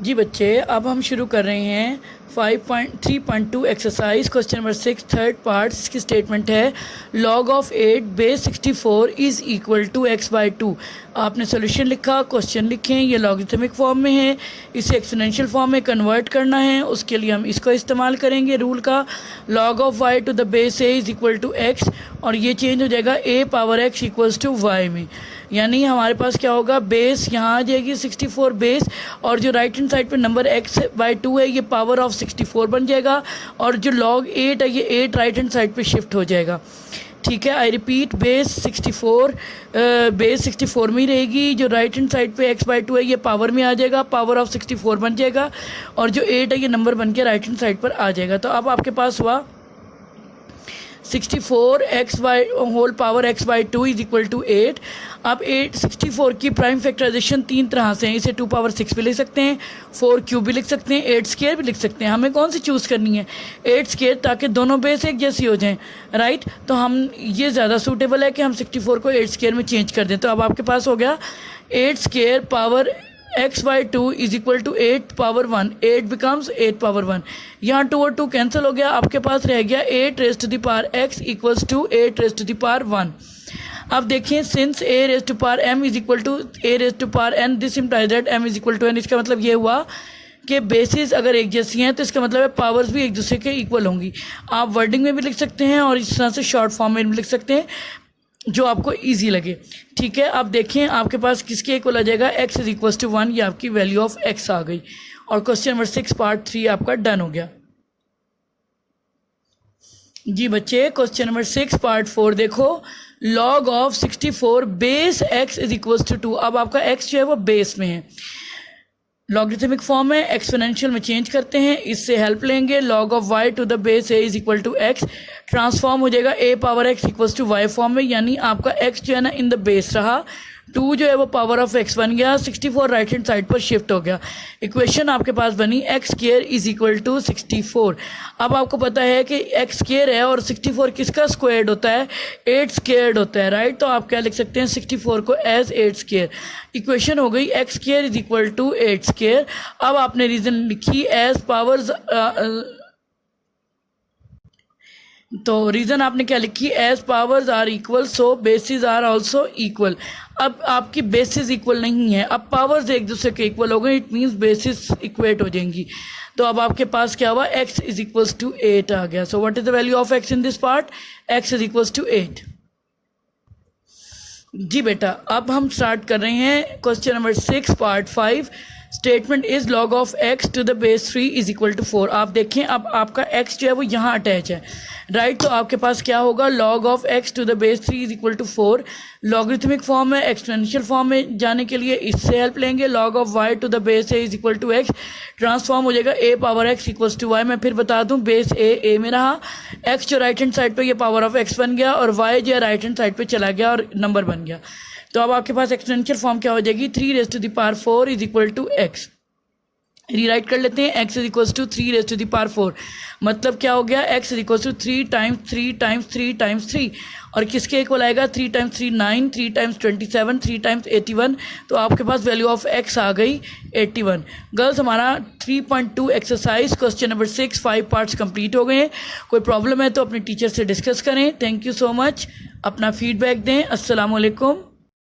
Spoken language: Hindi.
जी बच्चे, अब हम शुरू कर रहे हैं 5.3.2 exercise question number 6 third part. इसकी स्टेटमेंट है log of 8 base 64 is equal to x/2। आपने सोल्यूशन लिखा, क्वेश्चन लिखें, ये लॉगरिथमिक फॉर्म में है, इसे एक्सपोनेंशियल फॉर्म में कन्वर्ट करना है। उसके लिए हम इसको इस्तेमाल करेंगे रूल का, log of y to the base a is equal to x, और ये चेंज हो जाएगा a power x equals to y में। यानी हमारे पास क्या होगा, बेस यहाँ आ जाएगी 64 बेस, और जो राइट हैंड साइड पे नंबर x/2 है ये पावर ऑफ 64 बन जाएगा, और जो log 8 है ये 8 राइट हैंड साइड पे शिफ्ट हो जाएगा। ठीक है, आई रिपीट, बेस 64 में ही रहेगी। जो राइट हैंड साइड पे x/2 है ये पावर में आ जाएगा, पावर ऑफ 64 बन जाएगा, और जो 8 है ये नंबर बन के राइट हैंड साइड पर आ जाएगा। तो अब आपके पास हुआ 64 whole power x/2 is equal to 8। अब 64 की प्राइम फैक्टराइजेशन तीन तरह से है, इसे 2 पावर 6 भी लिख सकते हैं, 4 क्यूब भी लिख सकते हैं, 8 स्क्वायर भी लिख सकते हैं। हमें कौन सी चूज़ करनी है, 8 स्क्वायर, ताकि दोनों बेस एक जैसी हो जाएं, राइट। तो हम ये ज़्यादा सूटेबल है कि हम 64 को 8 स्क्वायर में चेंज कर दें। तो अब आपके पास हो गया 8 square power x/2 is equal to 8 power 1, 8 becomes 8 power 1। यहाँ 2 और 2 कैंसिल हो गया, आपके पास रह गया 8 raise to the power x equals to 8 raise to the power 1। अब देखिए, since a raise to power m is equal to a raise to power n, this implies that m is equal to n। इसका मतलब ये हुआ कि बेसिस अगर एक जैसी हैं तो इसका मतलब है पावर्स भी एक दूसरे के इक्वल होंगी। आप वर्डिंग में भी लिख सकते हैं और इस तरह से शॉर्ट फॉर्म में भी लिख सकते हैं, जो आपको इजी लगे। ठीक है, अब देखें आपके पास किसके इक्वल आ जाएगा, x इज इक्वल टू 1, ये आपकी वैल्यू ऑफ x आ गई, और क्वेश्चन नंबर 6 पार्ट 3 आपका डन हो गया। जी बच्चे, क्वेश्चन नंबर 6 पार्ट 4 देखो, log of 64 base x is equal to 2। अब आपका x जो है वो बेस में है, लॉगरिथमिक फॉर्म है, एक्सपोनेंशियल में चेंज करते हैं, इससे हेल्प लेंगे। log of y to the base a is equal to x transform हो जाएगा a power x equal to y form में, यानी आपका x जो है ना इन द बेस रहा, 2 जो है वो पावर ऑफ x बन गया, 64 राइट हैंड साइड पर शिफ्ट हो गया। इक्वेशन आपके पास बनी x square is equal to 64। अब आपको पता है कि x स्क्वायर है और 64 किसका स्क्वायर्ड होता है, 8 स्क्वायर्ड होता है, राइट। तो आप क्या लिख सकते हैं, 64 को एज 8 स्क्वायर। इक्वेशन हो गई x square is equal to 8 square. अब आपने रीजन लिखी एज पावर्स, तो रीज़न आपने क्या लिखी, as powers are equal so bases are also equal. अब आपकी बेसिस इक्वल नहीं है, अब पावर्स एक दूसरे के इक्वल हो गए, इट मीन्स बेसिस इक्वेट हो जाएंगी। तो अब आपके पास क्या हुआ, x इज इक्वल्स टू 8 आ गया। So what is the value of x in this part, x is equals to 8। जी बेटा, अब हम स्टार्ट कर रहे हैं question number 6 part 5। Statement is log of x to the base 3 is equal to 4। आप देखें, अब आपका x जो है वो यहाँ अटैच है, राइट। तो आपके पास क्या होगा, log of x to the base 3 is equal to 4। Logarithmic form में, एक्सपोनेंशियल फॉर्म में जाने के लिए इससे हेल्प लेंगे। log of y to the base a is equal to x transform हो जाएगा a power x equal to y। मैं फिर बता दूं, बेस a में रहा, x जो राइट हैंड साइड पे ये पावर ऑफ x बन गया, और y जो है राइट हैंड साइड पे चला गया और नंबर बन गया। तो अब आपके पास एक्सपोनेंशियल फॉर्म क्या हो जाएगी, 3 raise to the power 4 is equal to x। Rewrite कर लेते हैं, x is equal to 3 raise to the power 4, मतलब क्या हो गया, x is equal to 3 times 3 times 3 times 3, और किसके इक्वल आएगा, 3 टाइम्स 3 9, 3 टाइम्स 27, 3 टाइम्स 81। तो आपके पास वैल्यू ऑफ x आ गई 81। गर्ल्स, हमारा 3.2 exercise question number 6 5 parts complete हो गए हैं। कोई प्रॉब्लम है तो अपने टीचर से डिस्कस करें। थैंक यू सो मच, अपना फीडबैक दें। अस्सलाम वालेकुम।